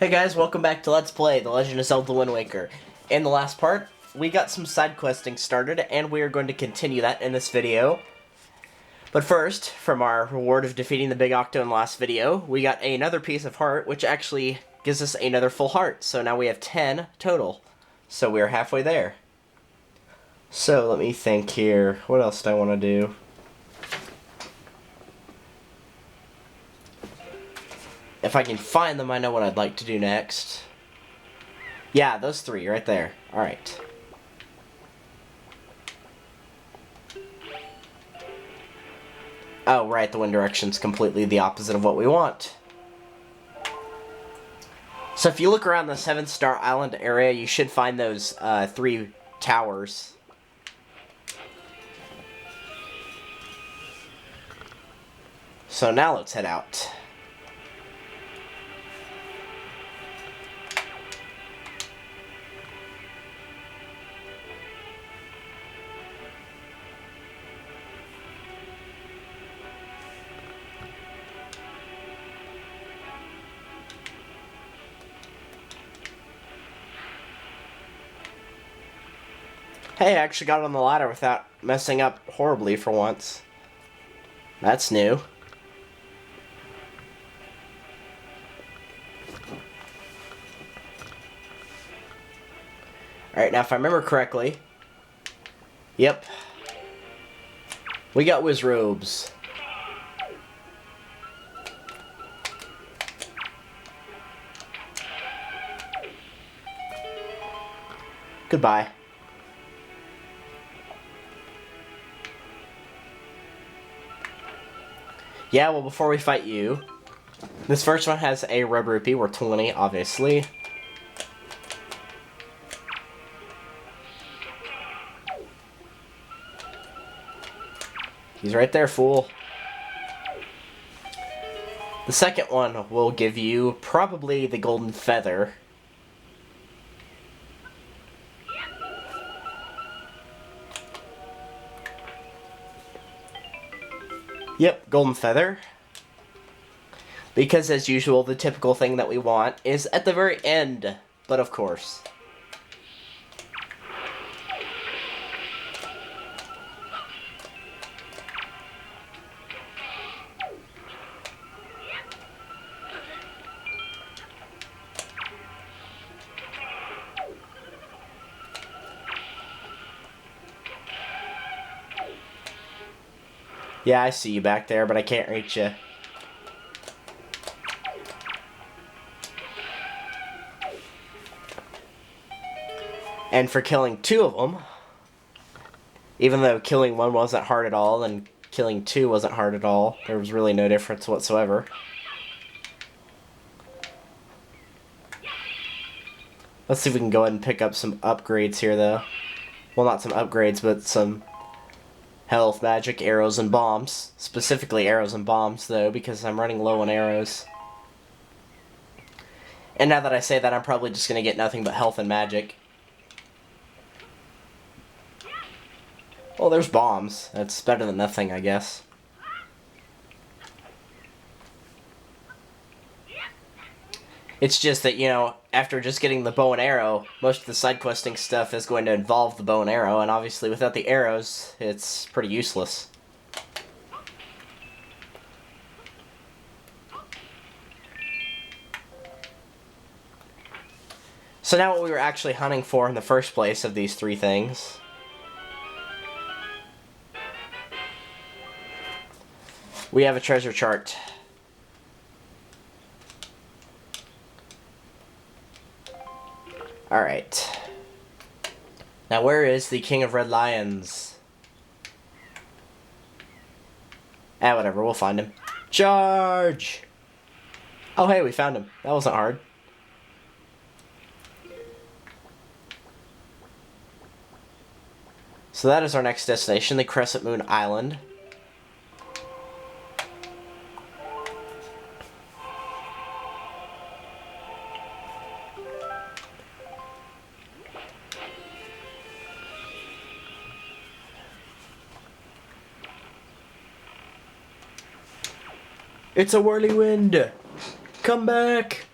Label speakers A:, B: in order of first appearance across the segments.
A: Hey guys, welcome back to Let's Play The Legend of Zelda Wind Waker. In the last part, we got some side questing started, and we are going to continue that in this video. But first, from our reward of defeating the Big Octo in the last video, we got another piece of heart, which actually gives us another full heart. So now we have 10 total. So we are halfway there. So let me think here. What else do I want to do? If I can find them, I know what I'd like to do next. Yeah, those three right there. Alright. Oh, right, the wind direction's completely the opposite of what we want. So if you look around the 7-star island area, you should find those 3 towers. So now let's head out. Hey, I actually got on the ladder without messing up horribly for once. That's new. Alright, now if I remember correctly... Yep. We got whiz robes. Goodbye. Yeah, well, before we fight you, this first one has a red rupee. We're 20, obviously. He's right there, fool. The second one will give you probably the golden feather. Yep, golden feather. Because, as usual, the typical thing that we want is at the very end. But, of course. Yeah, I see you back there, but I can't reach you. And for killing 2 of them, even though killing 1 wasn't hard at all, and killing 2 wasn't hard at all, there was really no difference whatsoever. Let's see if we can go ahead and pick up some upgrades here, though. Well, not some upgrades, but some health, magic, arrows, and bombs. Specifically arrows and bombs, though, because I'm running low on arrows. And now that I say that, I'm probably just going to get nothing but health and magic. Well, there's bombs. That's better than nothing, I guess. It's just that, you know, after just getting the bow and arrow, most of the side questing stuff is going to involve the bow and arrow, and obviously without the arrows, it's pretty useless. So now what we were actually hunting for in the first place of these 3 things... We have a treasure chart. Alright. Now where is the King of Red Lions? Ah, whatever, we'll find him. Charge! Oh hey, we found him. That wasn't hard. So that is our next destination, the Crescent Moon Island. It's a whirly wind! Come back!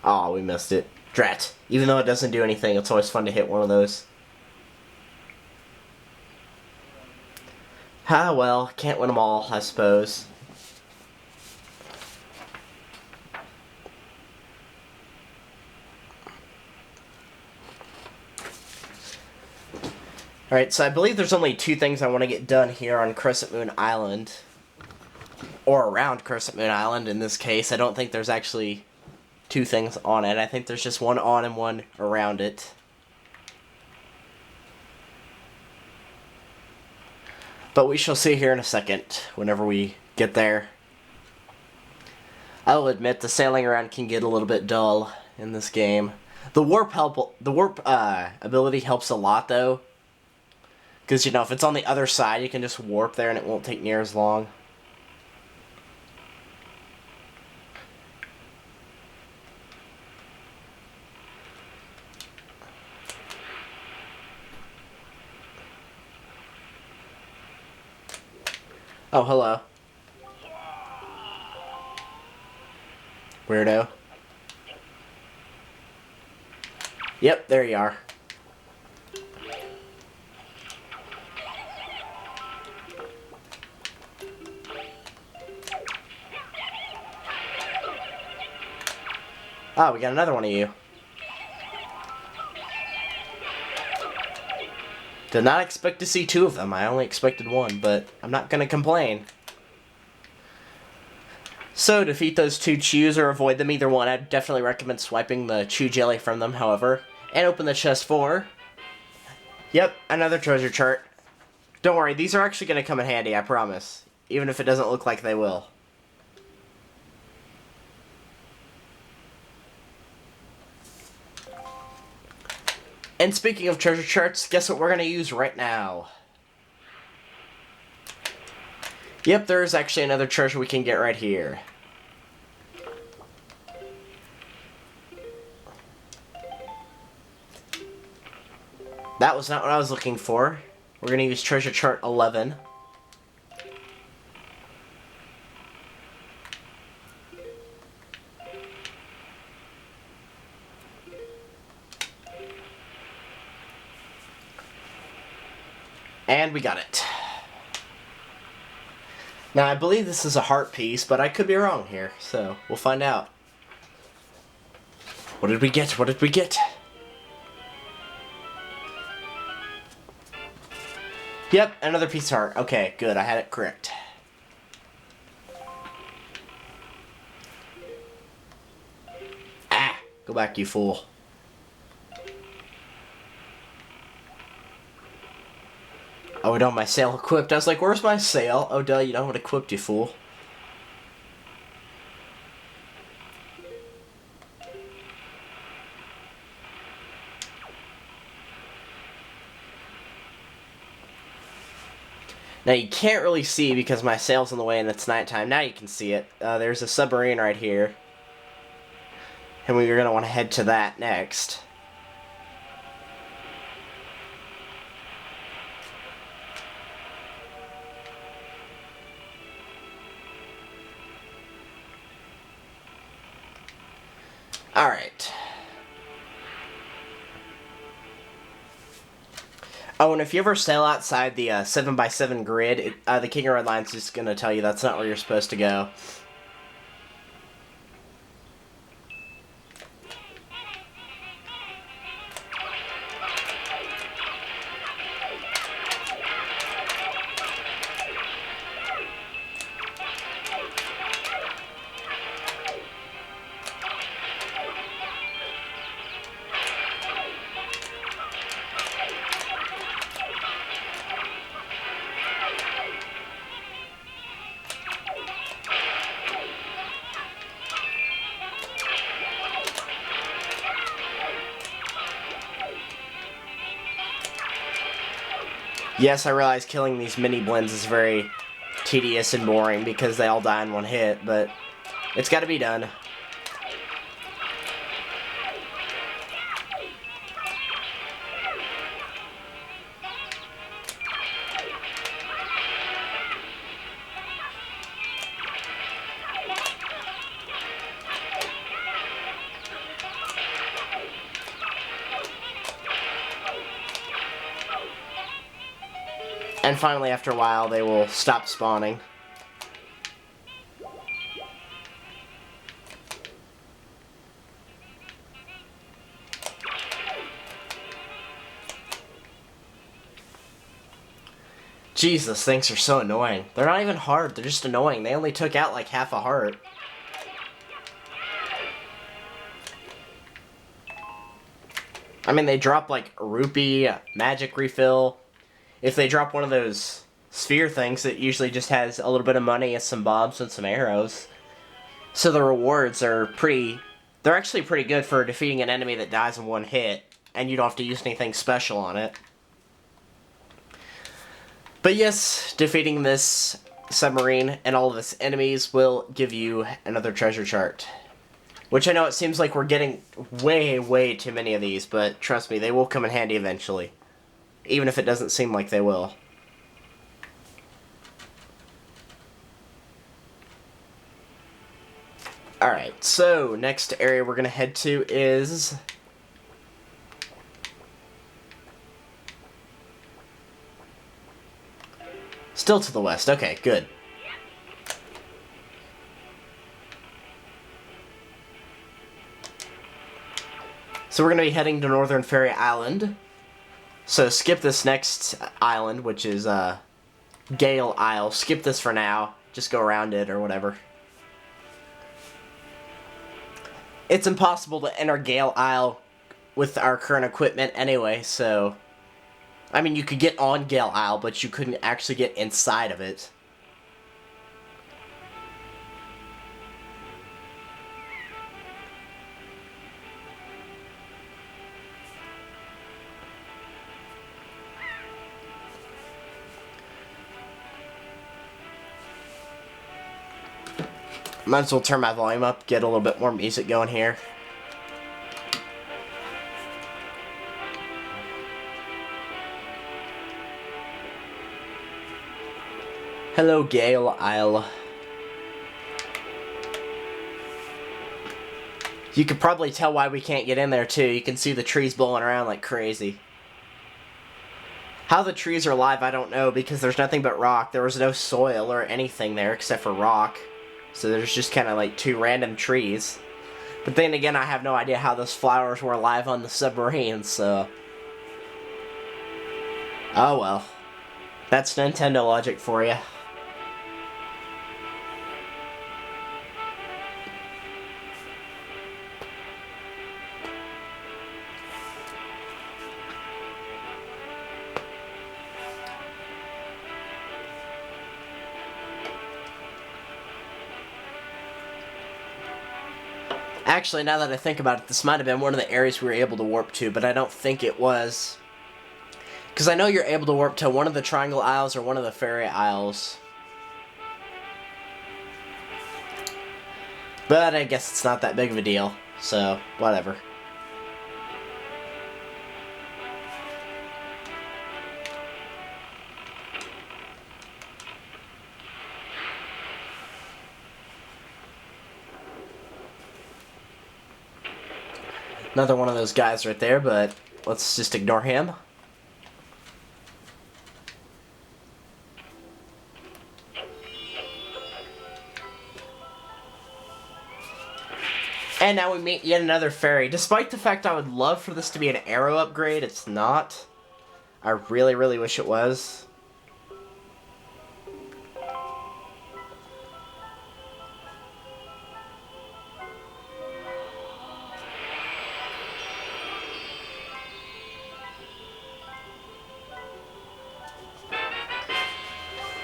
A: Aw, we missed it. Drat. Even though it doesn't do anything, it's always fun to hit one of those. Ah, well, can't win them all, I suppose. Alright, so I believe there's only 2 things I want to get done here on Crescent Moon Island. Or around Crescent Moon Island, in this case. I don't think there's actually 2 things on it. I think there's just one on and one around it. But we shall see here in a second, whenever we get there. I will admit, the sailing around can get a little bit dull in this game. The warp ability helps a lot, though. Because, you know, if it's on the other side, you can just warp there and it won't take near as long. Oh, hello. Weirdo. Yep, there you are. Oh, we got another one of you. Did not expect to see 2 of them. I only expected 1, but I'm not going to complain. So, defeat those 2 chews or avoid them, either one. I'd definitely recommend swiping the chew jelly from them, however. And open the chest for... Yep, another treasure chart. Don't worry, these are actually going to come in handy, I promise. Even if it doesn't look like they will. And speaking of treasure charts, guess what we're going to use right now? Yep, there's actually another treasure we can get right here. That was not what I was looking for. We're going to use treasure chart 11. And we got it. Now, I believe this is a heart piece, but I could be wrong here, so we'll find out. What did we get? What did we get? Yep, another piece of heart. Okay, good. I had it correct. Ah! Go back, you fool. Oh, we don't have my sail equipped. I was like, where's my sail? Oh, duh, you don't have it equipped, you fool. Now, you can't really see because my sail's in the way and it's nighttime. Now you can see it. There's a submarine right here. And we're going to want to head to that next. Alright. Oh, and if you ever sail outside the 7x7 grid, the King of Red Line's just going to tell you that's not where you're supposed to go. Yes, I realize killing these mini blends is very tedious and boring because they all die in one hit, but it's got to be done. And finally, after a while, they will stop spawning. Jesus, things are so annoying. They're not even hard, they're just annoying. They only took out like half a heart. I mean, they drop like a rupee, magic refill. If they drop one of those sphere things, it usually just has a little bit of money and some bombs and some arrows. So the rewards are they're actually pretty good for defeating an enemy that dies in one hit, and you don't have to use anything special on it. But yes, defeating this submarine and all of its enemies will give you another treasure chart. Which I know it seems like we're getting way, way too many of these, but trust me, they will come in handy eventually. Even if it doesn't seem like they will. Alright, so next area we're going to head to is... Still to the west. Okay, good. So we're going to be heading to Northern Fairy Island. So skip this next island, which is Gale Isle. Skip this for now. Just go around it or whatever. It's impossible to enter Gale Isle with our current equipment anyway, so... I mean, you could get on Gale Isle, but you couldn't actually get inside of it. Might as well turn my volume up, get a little bit more music going here. Hello, Gale Isle. You could probably tell why we can't get in there, too. You can see the trees blowing around like crazy. How the trees are alive, I don't know, because there's nothing but rock. There was no soil or anything there except for rock. So there's just kind of like two random trees. But then again, I have no idea how those flowers were alive on the submarine, so... Oh well. That's Nintendo logic for you. Actually, now that I think about it, this might have been one of the areas we were able to warp to, but I don't think it was. Because I know you're able to warp to one of the Triangle Isles or one of the Fairy Isles. But I guess it's not that big of a deal, so whatever. Another one of those guys right there, but let's just ignore him. And now we meet yet another fairy. Despite the fact I would love for this to be an arrow upgrade, it's not. I really, really wish it was.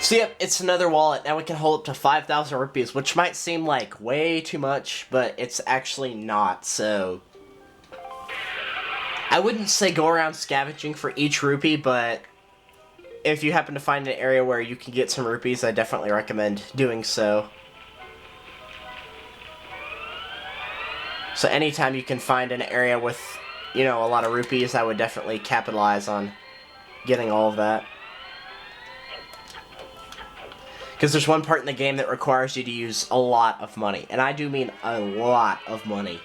A: So yep, it's another wallet. Now we can hold up to 5,000 rupees, which might seem like way too much, but it's actually not, so... I wouldn't say go around scavenging for each rupee, but if you happen to find an area where you can get some rupees, I definitely recommend doing so. So anytime you can find an area with, you know, a lot of rupees, I would definitely capitalize on getting all of that. Because there's one part in the game that requires you to use a lot of money. And I do mean a lot of money.